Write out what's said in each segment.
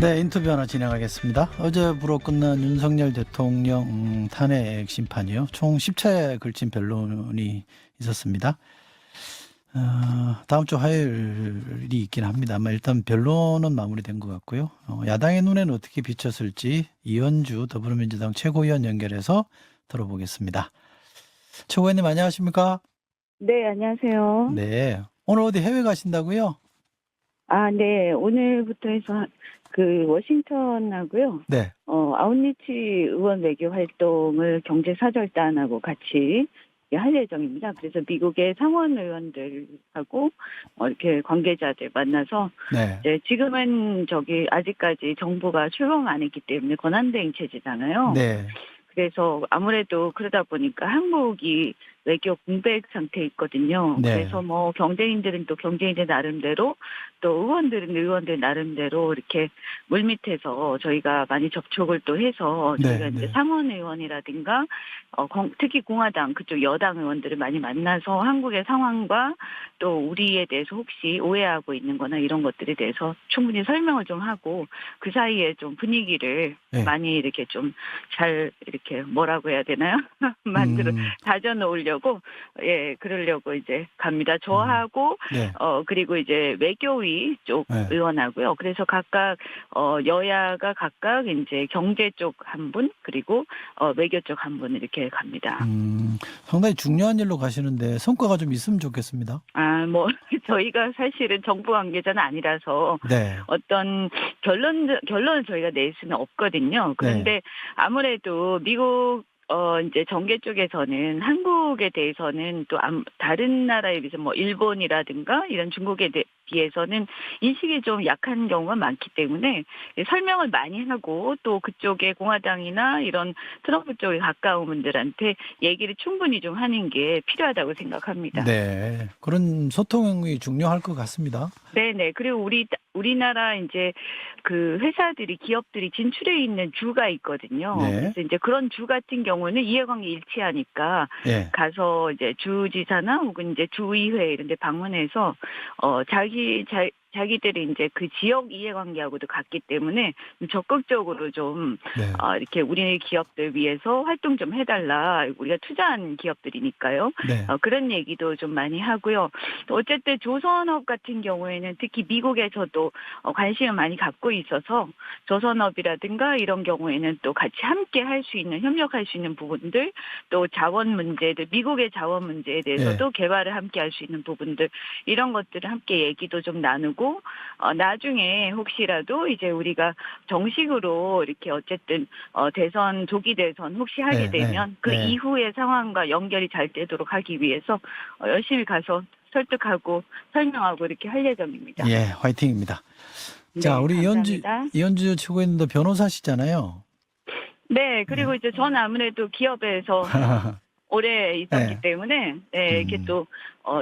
네, 인터뷰 하나 진행하겠습니다. 어제부로 끝난 윤석열 대통령 탄핵 심판이요. 총 10차에 걸친 변론이 있었습니다. 다음 주 화요일이 있긴 합니다만 일단 변론은 마무리된 것 같고요. 야당의 눈에는 어떻게 비쳤을지 이현주 더불어민주당 최고위원 연결해서 들어보겠습니다. 최고위원님 안녕하십니까? 네, 안녕하세요. 네. 오늘 어디 해외 가신다고요? 네, 오늘부터 해서 워싱턴하고요. 네. 아웃리치 의원 외교 활동을 경제사절단하고 같이 할 예정입니다. 그래서 미국의 상원 의원들하고 이렇게 관계자들 만나서 네. 이제 지금은 아직까지 정부가 출범 안 했기 때문에 권한대행 체제잖아요. 네. 그래서 아무래도 그러다 보니까 한국이 외교 공백 상태에 있거든요. 네. 그래서 뭐 경제인들은 또 경제인들 나름대로 또 의원들은 의원들 나름대로 이렇게 물밑에서 저희가 많이 접촉을 또 해서 저희가 이제 상원 의원이라든가 특히 공화당 그쪽 여당 의원들을 많이 만나서 한국의 상황과 또 우리에 대해서 혹시 오해하고 있는 거나 이런 것들에 대해서 충분히 설명을 좀 하고 그 사이에 좀 분위기를 많이 이렇게 좀 잘 이렇게 뭐라고 해야 되나요? 다져 놓으려고 그러려고 이제 갑니다. 저하고 그리고 이제 외교위 쪽 의원하고요. 그래서 각각 여야가 각각 이제 경제 쪽 한 분 그리고 외교 쪽 한 분 이렇게 갑니다. 상당히 중요한 일로 가시는데 성과가 좀 있으면 좋겠습니다. 저희가 사실은 정부 관계자는 아니라서 어떤 결론을 저희가 낼 수는 없거든요. 그런데 아무래도 미국 이제 정계 쪽에서는 한국에 대해서는 또 다른 나라에 비해서 뭐 일본이라든가 이런 중국에 비해서는 인식이 좀 약한 경우가 많기 때문에 설명을 많이 하고 또 그쪽에 공화당이나 이런 트럼프 쪽에 가까운 분들한테 얘기를 충분히 좀 하는 게 필요하다고 생각합니다. 네. 그런 소통이 중요할 것 같습니다. 네네. 그리고 우리나라 이제 기업들이 진출해 있는 주가 있거든요. 그래서 이제 그런 주 같은 경우는 이해관계 일치하니까 가서 이제 주지사나 혹은 이제 주의회 이런 데 방문해서 자기들이 이제 그 지역 이해관계하고도 같기 때문에 적극적으로 좀 이렇게 우리 기업들 위해서 활동 좀 해달라. 우리가 투자한 기업들이니까요. 그런 얘기도 좀 많이 하고요. 또 어쨌든 조선업 같은 경우에는 특히 미국에서도 관심을 많이 갖고 있어서 조선업이라든가 이런 경우에는 또 같이 함께 할 수 있는 협력할 수 있는 부분들 또 자원 문제들 미국의 자원 문제에 대해서도 개발을 함께 할 수 있는 부분들 이런 것들을 함께 얘기도 좀 나누고 나중에 혹시라도 이제 우리가 정식으로 이렇게 어쨌든 조기 대선 혹시 하게 되면 그 이후의 상황과 연결이 잘 되도록 하기 위해서 열심히 가서 설득하고 설명하고 이렇게 할 예정입니다. 화이팅입니다. 네, 자, 우리 감사합니다. 이현주 최고위원도 변호사시잖아요. 네, 그리고 이제 저는 아무래도 기업에서 오래 있었기 때문에 이렇게 또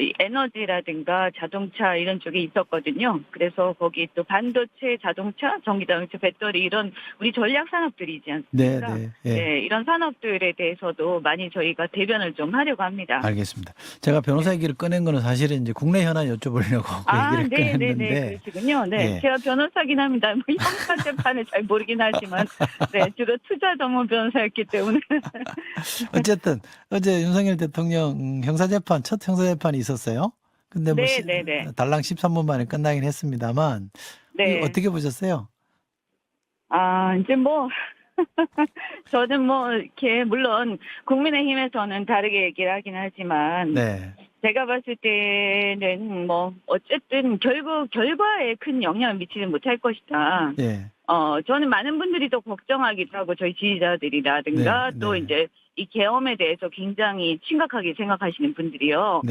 이 에너지라든가 자동차 이런 쪽에 있었거든요. 그래서 거기 또 반도체, 자동차, 전기자동차, 배터리 이런 우리 전략 산업들이지 않습니까? 이런 산업들에 대해서도 많이 저희가 대변을 좀 하려고 합니다. 알겠습니다. 제가 변호사 얘기를 꺼낸 거는 사실은 이제 국내 현안 여쭤보려고 그 얘기를 꺼냈는데. 그러시군요. 제가 변호사긴 합니다. 형사 재판을 잘 모르긴 하지만 주로 투자 전문 변호사였기 때문에. 어쨌든 어제 윤석열 대통령 첫 형사재판이 있었어요. 근데 뭐 달랑 13분 만에 끝나긴 했습니다만 이거 어떻게 보셨어요? 이제 저는 이렇게 물론 국민의힘에서는 다르게 얘기를 하긴 하지만 제가 봤을 때는 어쨌든 결국 결과에 큰 영향을 미치지 못할 것이다. 저는 많은 분들이 더 걱정하기도 하고 저희 지지자들이라든가 또 이제 이 계엄에 대해서 굉장히 심각하게 생각하시는 분들이요.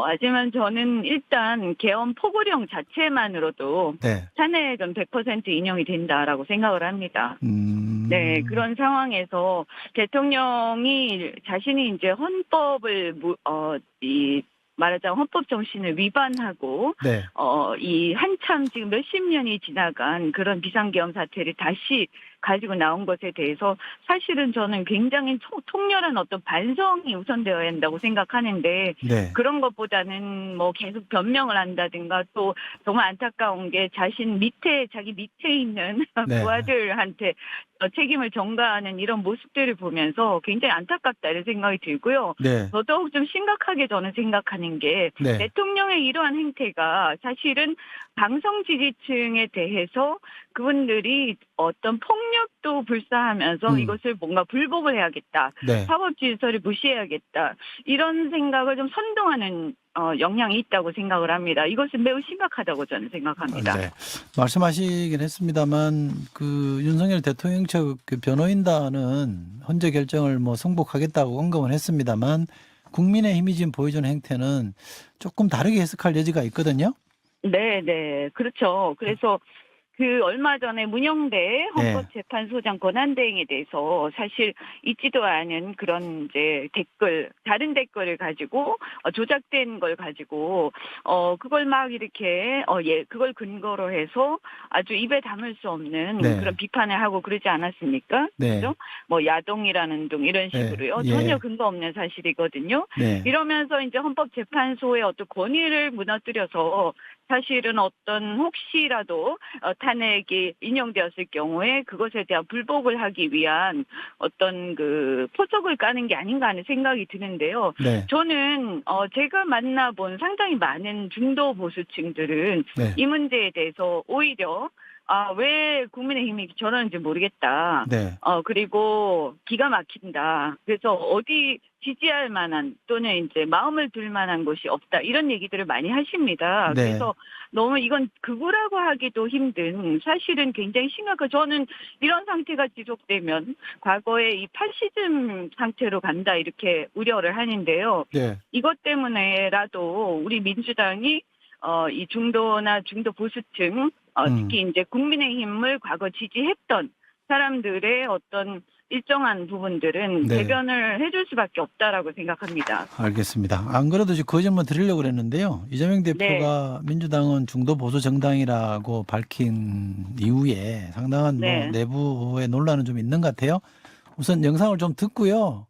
하지만 저는 일단 계엄 포고령 자체만으로도 탄핵은 100% 인용이 된다라고 생각을 합니다. 그런 상황에서 대통령이 자신이 이제 헌법을 말하자면 헌법 정신을 위반하고 이 한참 지금 몇십 년이 지나간 그런 비상계엄 사태를 다시 가지고 나온 것에 대해서 사실은 저는 굉장히 통렬한 어떤 반성이 우선되어야 한다고 생각하는데 네. 그런 것보다는 뭐 계속 변명을 한다든가 또 정말 안타까운 게 자기 밑에 있는 네. 부하들한테 책임을 전가하는 이런 모습들을 보면서 굉장히 안타깝다 이런 생각이 들고요. 네. 더더욱 좀 심각하게 저는 생각하는 게 네. 대통령의 이러한 행태가 사실은 방송 지지층에 대해서 그분들이 어떤 폭력도 불사하면서 이것을 뭔가 불복을 해야겠다. 네. 사법 질서를 무시해야겠다. 이런 생각을 좀 선동하는 영향이 있다고 생각을 합니다. 이것은 매우 심각하다고 저는 생각합니다. 네. 말씀하시긴 했습니다만 그 윤석열 대통령 측 그 변호인단은 헌재 결정을 뭐 승복하겠다고 언급은 했습니다만 국민의힘이 지금 보여주는 행태는 조금 다르게 해석할 여지가 있거든요. 네, 네. 그렇죠. 그래서 그 얼마 전에 문영대 헌법재판소장 권한대행에 대해서 사실 있지도 않은 그런 이제 다른 댓글을 가지고 조작된 걸 가지고 그걸 막 이렇게 그걸 근거로 해서 아주 입에 담을 수 없는 네. 그런 비판을 하고 그러지 않았습니까? 네. 그죠? 뭐 야동이라는 둥 이런 식으로요. 예. 전혀 근거 없는 사실이거든요. 네. 이러면서 이제 헌법재판소의 어떤 권위를 무너뜨려서 사실은 어떤 혹시라도 탄핵이 인용되었을 경우에 그것에 대한 불복을 하기 위한 어떤 그 포석을 까는 게 아닌가 하는 생각이 드는데요. 네. 저는 제가 만나본 상당히 많은 중도 보수층들은 네. 이 문제에 대해서 오히려 왜 국민의힘이 저러는지 모르겠다. 네. 그리고 기가 막힌다. 그래서 어디 지지할 만한 또는 이제 마음을 둘 만한 곳이 없다. 이런 얘기들을 많이 하십니다. 네. 그래서 너무 이건 극우라고 하기도 힘든 사실은 굉장히 심각한 저는 이런 상태가 지속되면 과거에 이 파시즘 상태로 간다 이렇게 우려를 하는데요. 네. 이것 때문에라도 우리 민주당이 이 중도나 중도 보수층 특히 이제 국민의힘을 과거 지지했던 사람들의 어떤 일정한 부분들은 네. 대변을 해줄 수밖에 없다라고 생각합니다. 알겠습니다. 안 그래도 지금 그 질문 드리려고 그랬는데요. 이재명 대표가 민주당은 중도 보수 정당이라고 밝힌 이후에 상당한 뭐 내부의 논란은 좀 있는 것 같아요. 우선 영상을 좀 듣고요.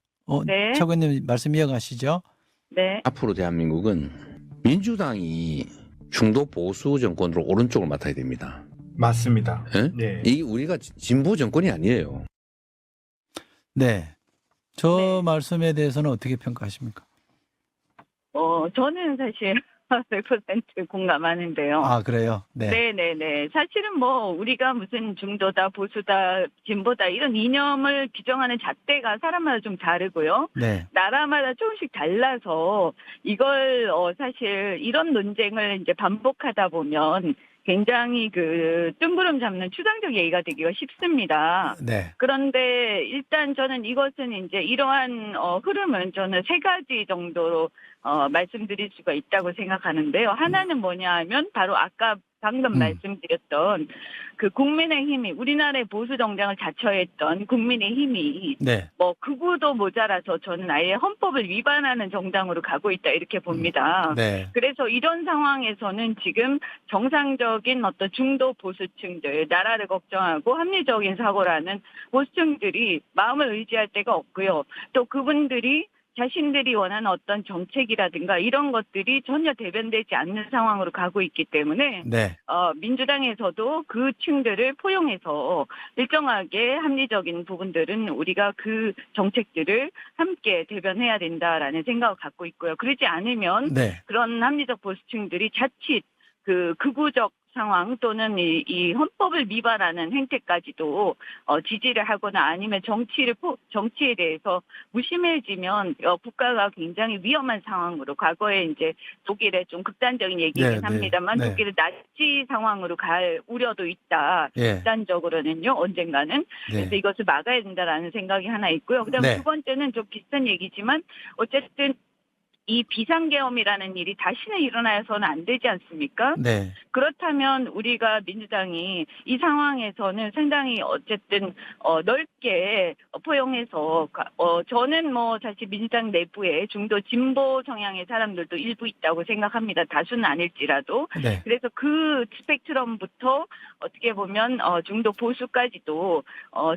최 의원님 말씀 이어가시죠. 네. 앞으로 대한민국은 민주당이 중도 보수 정권으로 오른쪽을 맡아야 됩니다. 맞습니다. 네. 이게 우리가 진보 정권이 아니에요. 네. 저 말씀에 대해서는 어떻게 평가하십니까? 저는 사실 100% 공감하는데요. 그래요? 네. 네네네. 사실은 뭐 우리가 무슨 중도다, 보수다, 진보다 이런 이념을 규정하는 잣대가 사람마다 좀 다르고요. 네. 나라마다 조금씩 달라서 이걸 사실 이런 논쟁을 이제 반복하다 보면 굉장히 그 뜬구름 잡는 추상적 얘기가 되기가 쉽습니다. 네. 그런데 일단 저는 이것은 이제 이러한 흐름은 저는 세 가지 정도로 말씀드릴 수가 있다고 생각하는데요. 하나는 뭐냐 하면 바로 아까 방금 말씀드렸던 그 국민의힘이 우리나라의 보수 정당을 자처했던 국민의힘이 뭐 극우도 모자라서 저는 아예 헌법을 위반하는 정당으로 가고 있다 이렇게 봅니다. 그래서 이런 상황에서는 지금 정상적인 어떤 중도 보수층들 나라를 걱정하고 합리적인 사고라는 보수층들이 마음을 의지할 데가 없고요. 또 그분들이 자신들이 원하는 어떤 정책이라든가 이런 것들이 전혀 대변되지 않는 상황으로 가고 있기 때문에 민주당에서도 그 층들을 포용해서 일정하게 합리적인 부분들은 우리가 그 정책들을 함께 대변해야 된다라는 생각을 갖고 있고요. 그러지 않으면 그런 합리적 보수층들이 자칫 그 극우적 상황 또는 이 헌법을 위반하는 행태까지도 지지를 하거나 아니면 정치에 대해서 무심해지면 국가가 굉장히 위험한 상황으로 과거에 이제 독일의 좀 극단적인 얘기이긴 합니다만 독일의 나치 상황으로 갈 우려도 있다. 극단적으로는요 언젠가는. 그래서 이것을 막아야 된다라는 생각이 하나 있고요. 그다음에 두 번째는 좀 비슷한 얘기지만 어쨌든 이 비상계엄이라는 일이 다시는 일어나서는 안 되지 않습니까? 네. 그렇다면 우리가 민주당이 이 상황에서는 상당히 어쨌든 넓게 포용해서 저는 뭐 사실 민주당 내부에 중도 진보 성향의 사람들도 일부 있다고 생각합니다. 다수는 아닐지라도. 네. 그래서 그 스펙트럼부터 어떻게 보면 중도 보수까지도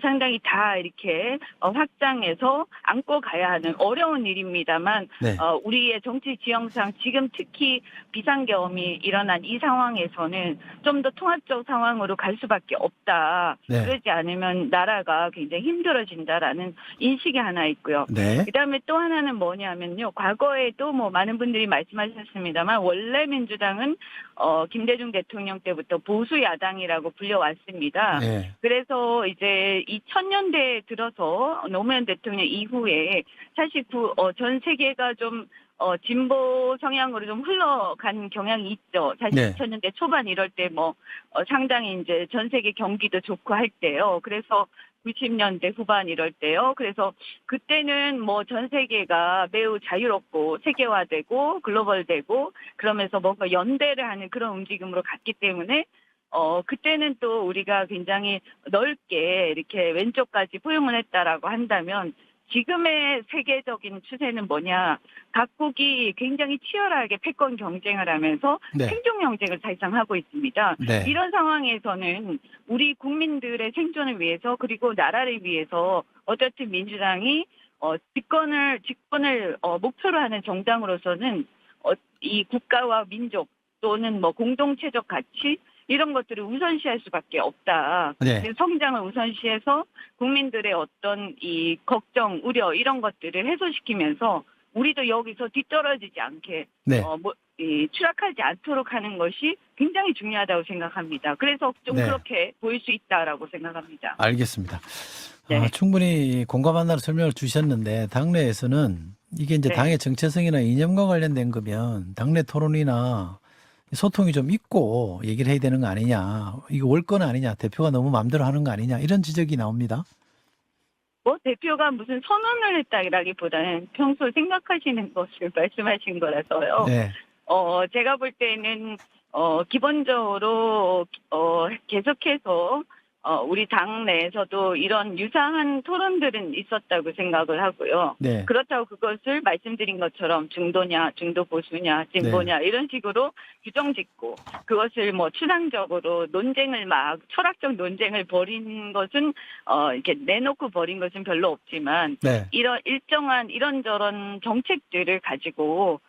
상당히 다 이렇게 확장해서 안고 가야 하는 어려운 일입니다만 네. 우리의 정치 지형상 지금 특히 비상계엄이 일어난 이 상황에서는 좀 더 통합적 상황으로 갈 수밖에 없다. 네. 그러지 않으면 나라가 굉장히 힘들어진다라는 인식이 하나 있고요. 네. 그다음에 또 하나는 뭐냐면요. 과거에도 뭐 많은 분들이 말씀하셨습니다만 원래 민주당은 김대중 대통령 때부터 보수 야당이라고 불려왔습니다. 네. 그래서 이제 2000년대에 들어서 노무현 대통령 이후에 사실 전 세계가 좀 진보 성향으로 좀 흘러간 경향이 있죠. 사실 네. 2000년대 초반 이럴 때 상당히 이제 전 세계 경기도 좋고 할 때요. 그래서 90년대 후반 이럴 때요. 그래서 그때는 뭐 전 세계가 매우 자유롭고 세계화되고 글로벌되고 그러면서 뭔가 연대를 하는 그런 움직임으로 갔기 때문에 그때는 또 우리가 굉장히 넓게 이렇게 왼쪽까지 포용을 했다라고 한다면 지금의 세계적인 추세는 뭐냐. 각국이 굉장히 치열하게 패권 경쟁을 하면서 네. 생존 경쟁을 사실상 하고 있습니다. 네. 이런 상황에서는 우리 국민들의 생존을 위해서 그리고 나라를 위해서 어쨌든 민주당이 집권을 목표로 하는 정당으로서는 이 국가와 민족 또는 뭐 공동체적 가치 이런 것들을 우선시할 수밖에 없다. 네. 성장을 우선시해서 국민들의 어떤 이 걱정, 우려 이런 것들을 해소시키면서 우리도 여기서 뒤떨어지지 않게 네. 추락하지 않도록 하는 것이 굉장히 중요하다고 생각합니다. 그래서 좀 네. 그렇게 보일 수 있다라고 생각합니다. 알겠습니다. 네. 충분히 공감한다는 설명을 주셨는데 당내에서는 이게 이제 네. 당의 정체성이나 이념과 관련된 거면 당내 토론이나 소통이 좀 있고 얘기를 해야 되는 거 아니냐. 이거 올 건 아니냐. 대표가 너무 마음대로 하는 거 아니냐. 이런 지적이 나옵니다. 대표가 무슨 선언을 했다기보다는 평소 생각하시는 것을 말씀하신 거라서요. 네. 제가 볼 때는 기본적으로 계속해서 우리 당 내에서도 이런 유사한 토론들은 있었다고 생각을 하고요. 네. 그렇다고 그것을 말씀드린 것처럼 중도냐, 중도 보수냐, 진보냐 이런 식으로 규정짓고 그것을 뭐 추상적으로 논쟁을 철학적 논쟁을 벌인 것은 이렇게 내놓고 벌인 것은 별로 없지만 네. 이런 일정한 이런저런 정책들을 가지고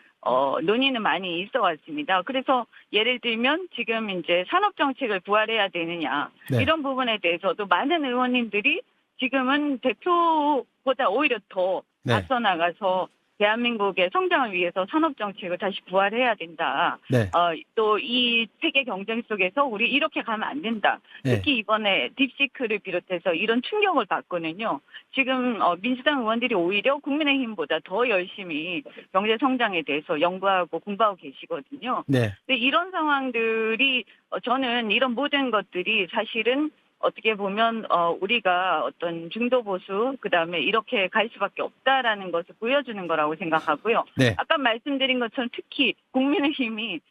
논의는 많이 있어 왔습니다. 그래서 예를 들면 지금 이제 산업 정책을 부활해야 되느냐 네. 이런 부분에 대해서도 많은 의원님들이 지금은 대표보다 오히려 더 네. 앞서 나가서 대한민국의 성장을 위해서 산업 정책을 다시 부활해야 된다. 네. 또 이 세계 경쟁 속에서 우리 이렇게 가면 안 된다. 네. 특히 이번에 딥시크를 비롯해서 이런 충격을 받고는요. 지금 민주당 의원들이 오히려 국민의힘보다 더 열심히 경제 성장에 대해서 연구하고 공부하고 계시거든요. 네. 근데 이런 상황들이 저는 이런 모든 것들이 사실은 어떻게 보면 우리가 어떤 중도 보수 그다음에 이렇게 갈 수밖에 없다라는 것을 보여주는 거라고 생각하고요. 네. 아까 말씀드린 것처럼 특히 국민의힘이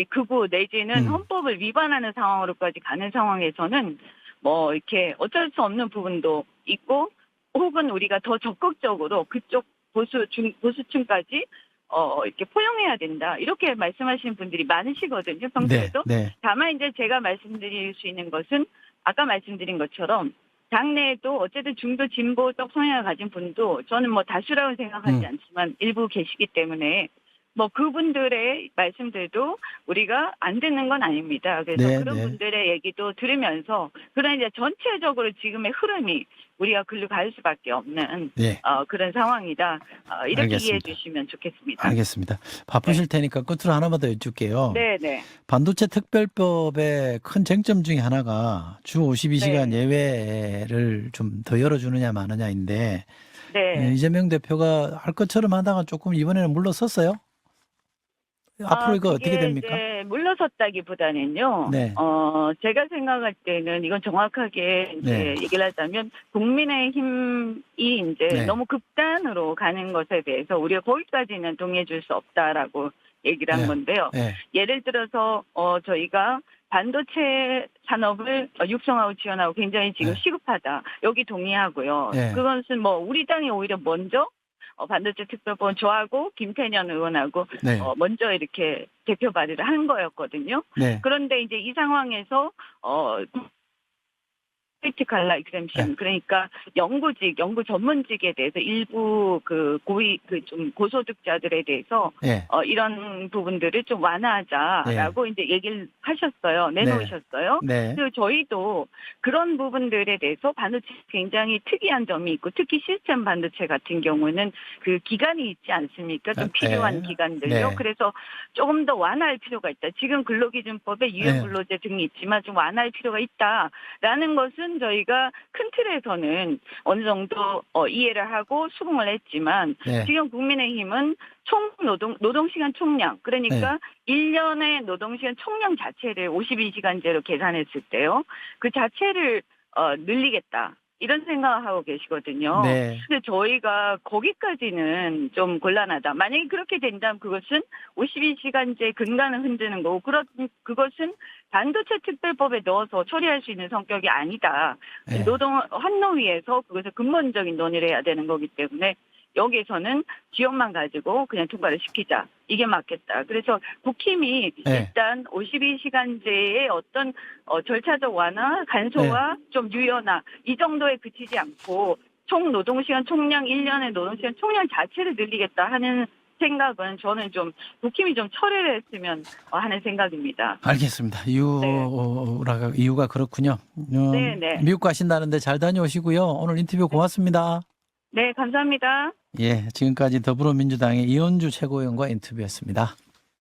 극우 내지는 헌법을 위반하는 상황으로까지 가는 상황에서는 뭐 이렇게 어쩔 수 없는 부분도 있고 혹은 우리가 더 적극적으로 그쪽 보수층까지 이렇게 포용해야 된다. 이렇게 말씀하시는 분들이 많으시거든요. 평소에도. 네. 네. 다만 이제 제가 말씀드릴 수 있는 것은 아까 말씀드린 것처럼 당내에도 어쨌든 중도 진보적 성향을 가진 분도 저는 뭐 다수라고 생각하지 않지만 일부 계시기 때문에 뭐 그분들의 말씀들도 우리가 안 듣는 건 아닙니다. 그래서 네, 그런 네. 분들의 얘기도 들으면서 그런 이제 전체적으로 지금의 흐름이 우리가 글로 갈 수밖에 없는 네. 그런 상황이다. 이렇게 알겠습니다. 이해해 주시면 좋겠습니다. 알겠습니다. 바쁘실 테니까 끝으로 하나만 더 여쭐게요. 네. 반도체 특별법의 큰 쟁점 중에 하나가 주 52시간 네. 예외를 좀 더 열어주느냐 마느냐인데 네. 이재명 대표가 할 것처럼 하다가 조금 이번에는 물러섰어요? 앞으로 이거 어떻게 그게 됩니까? 이제 물러섰다기보다는요. 네. 제가 생각할 때는 이건 정확하게 이제 네. 얘기를 하자면 국민의힘이 이제 네. 너무 극단으로 가는 것에 대해서 우리가 거기까지는 동의해줄 수 없다라고 얘기를 한 네. 건데요. 네. 예를 들어서 저희가 반도체 산업을 육성하고 지원하고 굉장히 지금 네. 시급하다. 여기 동의하고요. 네. 그것은 뭐 우리 당이 오히려 먼저 반도체 특별법은 저하고 김태년 의원하고 네. 먼저 이렇게 대표 발의를 한 거였거든요. 네. 그런데 이제 이 상황에서 크리티컬 익셈션 네. 그러니까 연구 전문직에 대해서 일부 그 고위 좀 고소득자들에 대해서 네. 이런 부분들을 좀 완화하자라고 이제 얘기를 하셨어요. 내놓으셨어요. 네. 그리고 저희도 그런 부분들에 대해서 반도체 굉장히 특이한 점이 있고 특히 시스템 반도체 같은 경우는 그 기간이 있지 않습니까? 좀 필요한 네. 기간들요. 네. 그래서 조금 더 완화할 필요가 있다. 지금 근로기준법에 유해근로제 등이 있지만 좀 완화할 필요가 있다라는 것은 저희가 큰 틀에서는 어느 정도 이해를 하고 수긍을 했지만 네. 지금 국민의힘은 총 노동시간 총량 그러니까 1년의 노동시간 총량 자체를 52시간제로 계산했을 때요. 그 자체를 늘리겠다. 이런 생각을 하고 계시거든요. 네. 근데 저희가 거기까지는 좀 곤란하다. 만약에 그렇게 된다면 그것은 52시간제 근간을 흔드는 거고, 그것은 반도체 특별법에 넣어서 처리할 수 있는 성격이 아니다. 네. 환노위에서 그것을 근본적인 논의를 해야 되는 거기 때문에 여기에서는 지원만 가지고 그냥 통과를 시키자. 이게 맞겠다. 그래서 국힘이 일단 52시간제의 어떤 절차적 완화, 간소화, 좀 유연화 이 정도에 그치지 않고 총 노동시간 총량 1년의 노동시간 총량 자체를 늘리겠다 하는 생각은 저는 좀 국힘이 좀 철회를 했으면 하는 생각입니다. 알겠습니다. 이유가 그렇군요. 네. 미국 가신다는데 잘 다녀오시고요. 오늘 인터뷰 고맙습니다. 네, 감사합니다. 예, 지금까지 더불어민주당의 이현주 최고위원과 인터뷰였습니다.